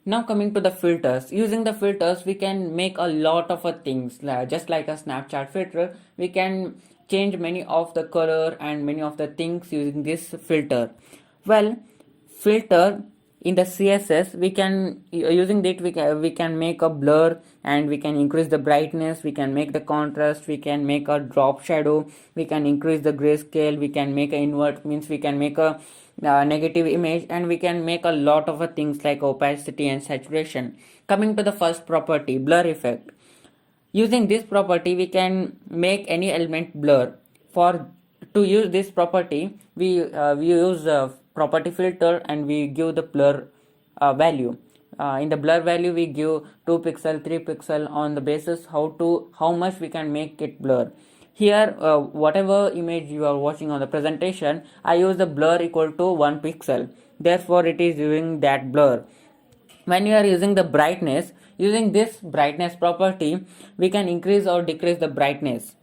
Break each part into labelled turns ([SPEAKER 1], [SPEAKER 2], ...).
[SPEAKER 1] Now coming to the filters. Using the filters, we can make a lot of things. Just like a Snapchat filter, we can change many of the color and many of the things using this filter. Well, filter in the CSS, we can using it we can make a blur, and we can increase the brightness, we can make the contrast, we can make a drop shadow, we can increase the grayscale, we can make a invert, means we can make a negative image, and we can make a lot of things like opacity and saturation. Coming to the first property, blur effect. Using this property, we can make any element blur. For to use this property, we use property filter, and we give the blur value. In the blur value, we give 2 pixel, 3 pixel on the basis how much we can make it blur. Here, whatever image you are watching on the presentation, I use the blur equal to 1 pixel. Therefore, it is using that blur. When you are using the brightness, using this brightness property, we can increase or decrease the brightness.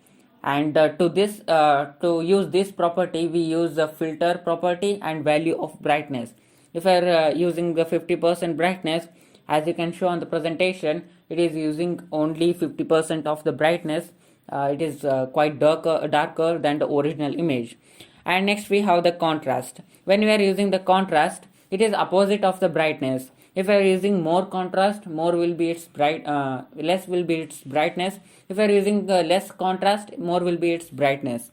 [SPEAKER 1] And to use this property, we use the filter property and value of brightness. If I are using the 50% brightness, as you can show on the presentation, it is using only 50% of the brightness. It is quite darker than the original image. And next we have the contrast. When we are using the contrast, it is opposite of the brightness. If we are using more contrast, more will be its less will be its brightness. If we are using less contrast, more will be its brightness.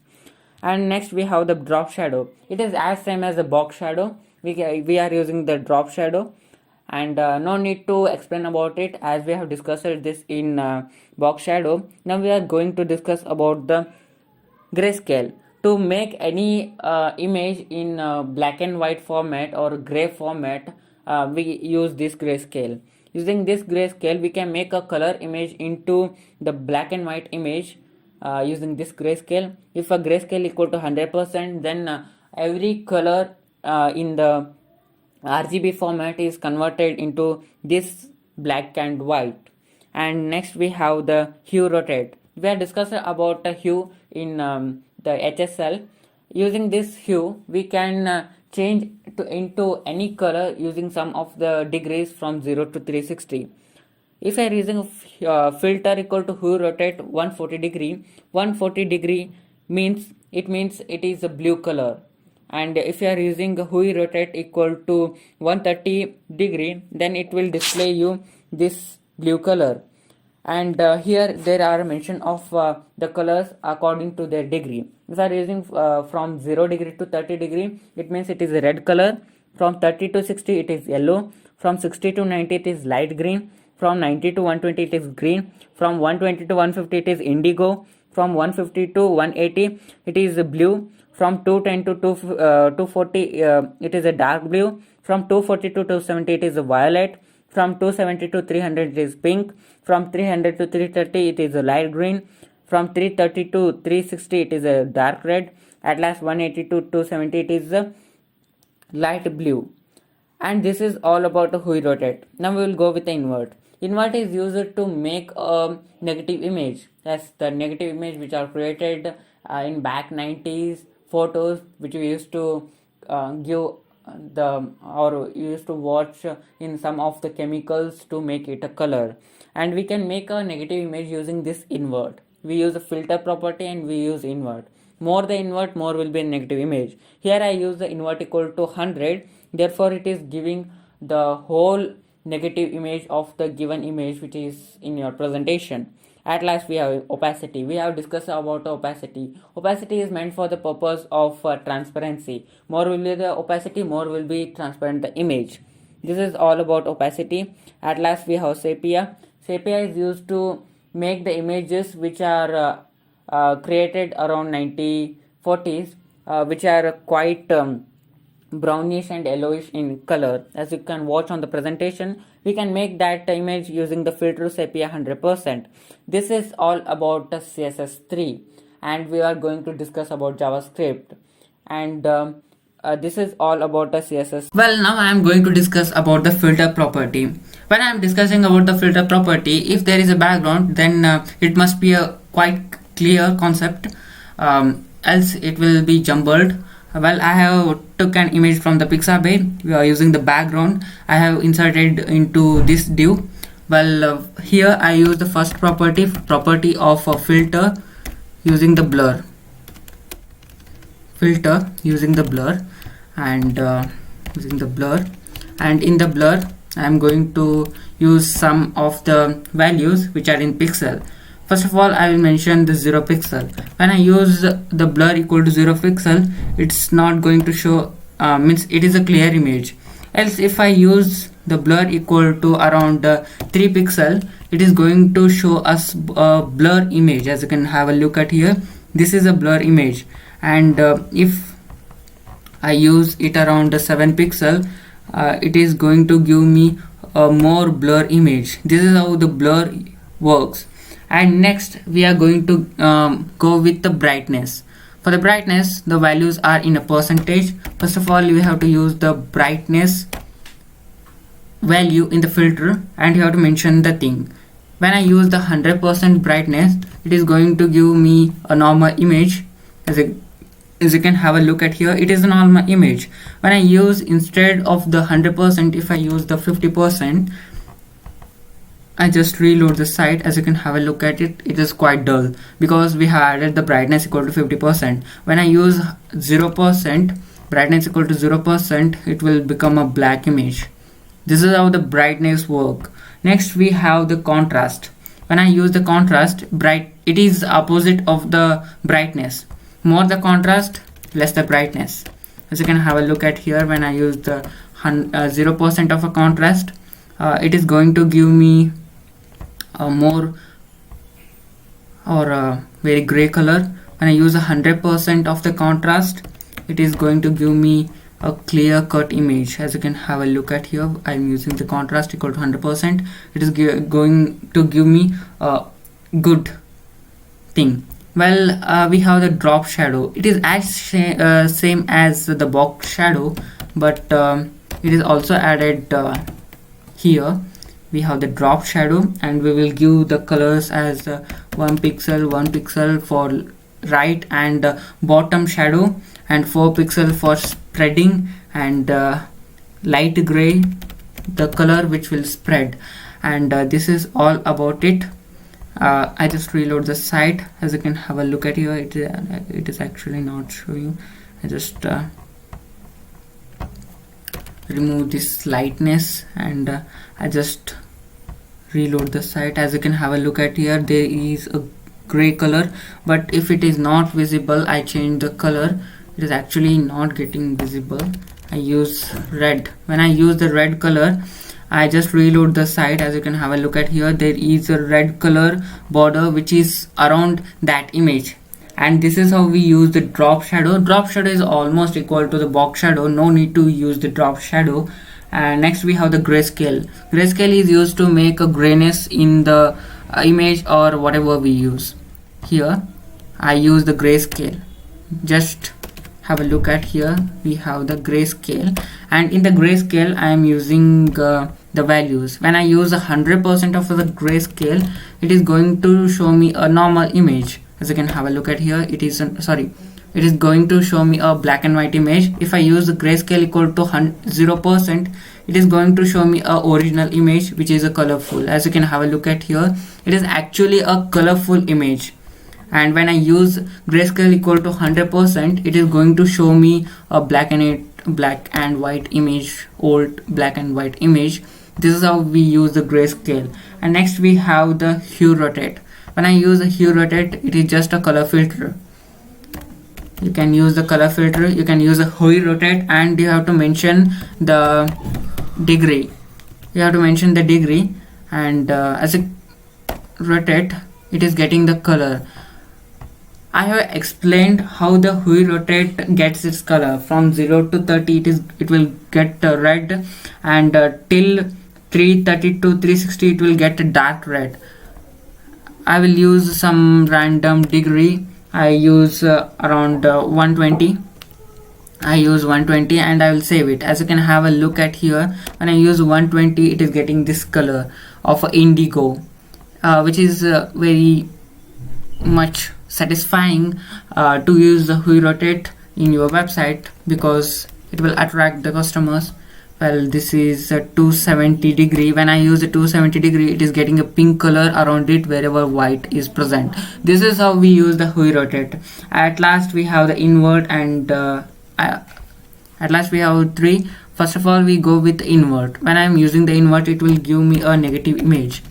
[SPEAKER 1] And next we have the drop shadow. It is as same as the box shadow. We are using the drop shadow, and no need to explain about it, as we have discussed this in box shadow. Now we are going to discuss about the grayscale. To make any image in black and white format or gray format, we use this grayscale. Using this grayscale, we can make a color image into the black and white image using this grayscale. If a grayscale equal to 100%, then every color in the RGB format is converted into this black and white. And next we have the hue rotate. We are discussing about the hue in the HSL. Using this hue, we can change into any color using some of the degrees from 0 to 360. If I are using filter equal to hue rotate 140 degree, 140 degree means it is a blue color. And if you are using hue rotate equal to 130 degree, then it will display you this blue color. And here there are mention of the colors according to their degree. If I are using from 0 degree to 30 degree, it means it is a red color. From 30 to 60 it is yellow. From 60 to 90 it is light green. From 90 to 120 it is green. From 120 to 150 it is indigo. From 150 to 180 it is blue. From 210 to 240 it is a dark blue. From 240 to 270 it is a violet. From 270 to 300 it is pink. From 300 to 330 it is a light green. From 330 to 360 it is a dark red. At last 180 to 270 it is a light blue. And this is all about the hue rotate. Now we will go with the invert. Invert is used to make a negative image. That's the negative image which are created in back 90s photos, which we used to give or used to watch in some of the chemicals to make it a color. And we can make a negative image using this invert. We use a filter property and we use invert. More the invert, more will be a negative image. Here I use the invert equal to 100. Therefore it is giving the whole negative image of the given image which is in your presentation. At last we have opacity. We have discussed about opacity. Opacity is meant for the purpose of transparency. More will be the opacity, more will be transparent the image. This is all about opacity. At last we have sepia. Sepia is used to make the images which are created around 1940s, which are quite brownish and yellowish in color. As you can watch on the presentation, we can make that image using the filter sepia 100%. This is all about the CSS3, and we are going to discuss about JavaScript. And this is all about the CSS. Well, now I am going to discuss about the filter property. When I am discussing about the filter property, if there is a background, then it must be a quite clear concept, else it will be jumbled. Well, I have took an image from the Pixabay. We are using the background. I have inserted into this div. Well, here I use the first property of a filter using the blur. Filter using the blur, and using the blur, and in the blur I am going to use some of the values which are in pixel. First of all, I will mention the 0 pixel. When I use the blur equal to 0 pixel, it's not going to show, means it is a clear image. Else if I use the blur equal to around 3 pixel, it is going to show us a blur image. As you can have a look at here, this is a blur image. And if I use it around 7 pixel, it is going to give me a more blur image. This is how the blur works. And next we are going to go with the brightness. For the brightness, the values are in a percentage. First of all, we have to use the brightness value in the filter, and you have to mention the thing. When I use the 100% brightness, it is going to give me a normal image. As you can have a look at here, it is a normal image. When I use, instead of the 100%, if I use the 50%, I just reload the site. As you can have a look at it, it is quite dull because we have added the brightness equal to 50%. When I use 0%, brightness equal to 0%, it will become a black image. This is how the brightness work. Next we have the contrast. When I use the contrast, it is opposite of the brightness. More the contrast, less the brightness. As you can have a look at here, when I use the 0% of a contrast, it is going to give me a more or a very gray color. When I use 100% of the contrast, it is going to give me a clear cut image. As you can have a look at here, I am using the contrast equal to 100%. It is going to give me a good thing. Well, we have the drop shadow. It is as same as the box shadow, but it is also added here. We have the drop shadow, and we will give the colors as 1 pixel for right and bottom shadow, and 4 pixel for spreading, and light gray the color which will spread. And this is all about it. I just reload the site. As you can have a look at here, it is actually not showing. I just remove this lightness, and I just reload the site. As you can have a look at here, there is a gray color, but if it is not visible, I change the color. It is actually not getting visible. I use red. When I use the red color, I just reload the site. As you can have a look at here, there is a red color border which is around that image, and this is how we use the drop shadow. Drop shadow is almost equal to the box shadow. No need to use the drop shadow. And next we have the grayscale. Grayscale is used to make a grayness in the image or whatever we use. Here I use the grayscale. Just have a look at here, we have the grayscale, and in the grayscale I am using the values. When I use 100% of the grayscale, it is going to show me a normal image. As you can have a look at here, it is going to show me a black and white image. If I use the grayscale equal to 0%, it is going to show me a original image which is a colorful. As you can have a look at here, it is actually a colorful image. And when I use grayscale equal to 100%, it is going to show me a black and white image, old black and white image. This is how we use the grayscale. And next we have the hue rotate. When I use the hue rotate, it is just a color filter. You can use the color filter, you can use a hue rotate, and you have to mention the degree. And as it rotate, it is getting the color. I have explained how the hue rotate gets its color. From 0 to 30, it will get red, and till 330 to 360, it will get a dark red. I will use some random degree. I use around 120. I use 120, and I will save it. As you can have a look at here, when I use 120, it is getting this color of indigo, which is very much satisfying to use the hue rotate in your website because it will attract the customers. Well, this is a 270 degree. When I use a 270 degree, it is getting a pink color around it wherever white is present. This is how we use the Hui rotate. At last we have the invert, and at last we have three. First of all, we go with invert. When I am using the invert, it will give me a negative image.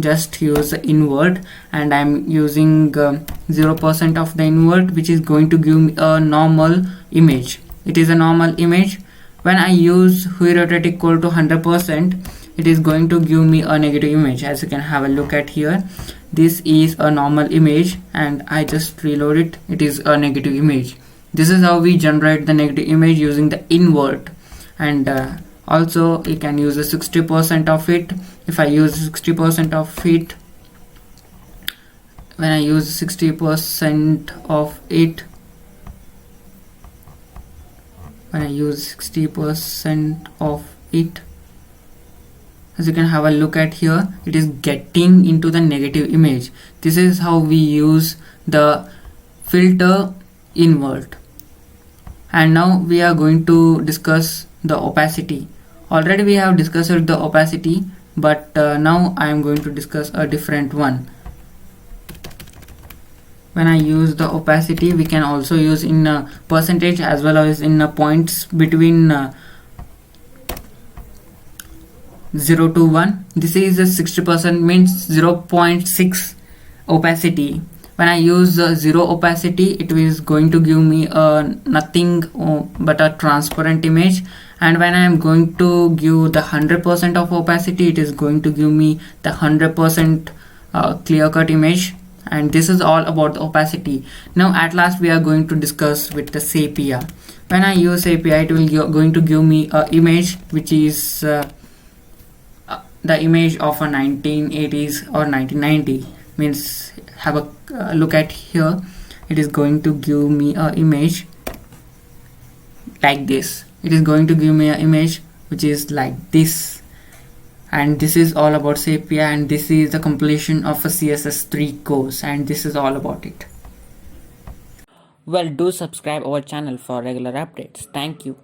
[SPEAKER 1] Just use the invert, and I'm using 0% of the invert, which is going to give me a normal image. It is a normal image. When I use Hui rotate equal to 100%, it is going to give me a negative image. As you can have a look at here, this is a normal image, and I just reload it. It is a negative image. This is how we generate the negative image using the invert. And also you can use the 60% of it. If I use 60% of it, when I use 60% of it, when I use 60% of it, as you can have a look at here, it is getting into the negative image. This is how we use the filter invert. And now we are going to discuss the opacity. Already we have discussed the opacity, but now I am going to discuss a different one. When I use the opacity, we can also use in percentage as well as in points between 0 to 1. This is a 60%, means 0.6 opacity. When I use 0 opacity, it is going to give me nothing but a transparent image. And when I am going to give the 100% of opacity, it is going to give me the 100% clear cut image. And this is all about the opacity. Now at last we are going to discuss with the sepia. When I use sepia, it will going to give me a image which is the image of a 1980s or 1990. Means have a look at here. It is going to give me a image like this. It is going to give me an image which is like this. And this is all about sepia, and this is the completion of a CSS3 course, and this is all about it. Well, do subscribe our channel for regular updates. Thank you.